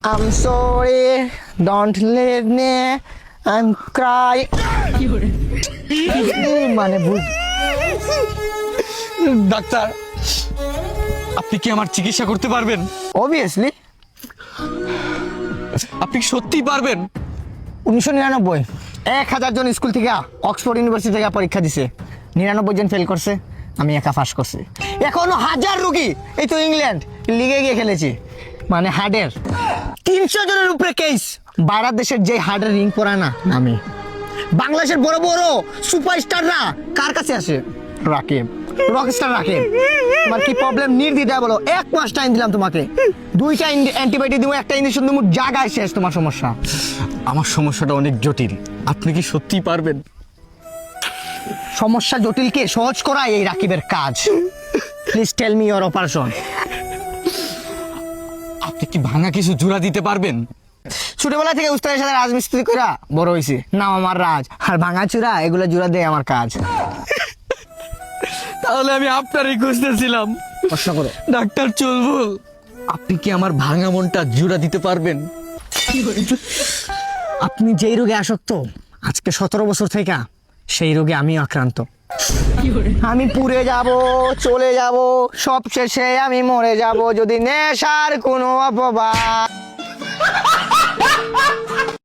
I'm sorry, don't let me, I'm crying. মানে doctor, আপনি কি আমার চিকিৎসা করতে পারবেন? অবভিয়াসলি। আপনি কি সত্যিই পারবেন? 1999 1000 জন স্কুল থেকে অক্সফোর্ড ইউনিভার্সিটি থেকে পরীক্ষা দিছে, 99 জন ফেল করছে, আমি একা পাস করছি। এখনো 1000 রোগী এই তো ইংল্যান্ড লিগে গিয়ে খেলেছি, মানে হার্টের 300 জনের উপরে কেস। বাইরের দেশের যে হার্টের রিং পরা না আমি। বাংলাদেশের বড় বড় সুপারস্টাররা কার কাছে আসে? রাকিব, রকস্টার রাকিব। তোমার কি প্রবলেম নির্দ্বিধায় বলো, 1 মাস টাইম দিলাম তোমাকে, 2টা অ্যান্টিবায়োটিক দিব, একটা ইঞ্জেকশন দিব, জায়গায় শেষ তোমার সমস্যা। আমার সমস্যাটা অনেক জটিল, আপনি কি সত্যিই পারবেন? সমস্যা জটিলকে সহজ করাই এই রাকিবের কাজ। Please tell me your operation. আপনি কি ভাঙা কিছু জোড়া দিতে পারবেন? ছোটবেলা থেকে উস্তাদের সাথে রাজমিস্ত্রি করা বড় হয়েছে, নাম আমার রাজ, আর ভাঙা চূড়া এগুলো জোড়া দেয় আমার কাজ। তাহলে আমি আপনারই খুঁজতেছিলাম। প্রশ্ন করো। ডাক্তার চুলবুল, আপনি কি আমার ভাঙা মনটা জোড়া দিতে পারবেন? আপনি যেই রোগে আসক্ত আজকে 17 বছর থেকে, সেই রোগে আমি আক্রান্ত। আমি পুড়ে যাব, চলে যাব, সব শেষে আমি মরে যাব যদি নেশার কোনো অপবাদ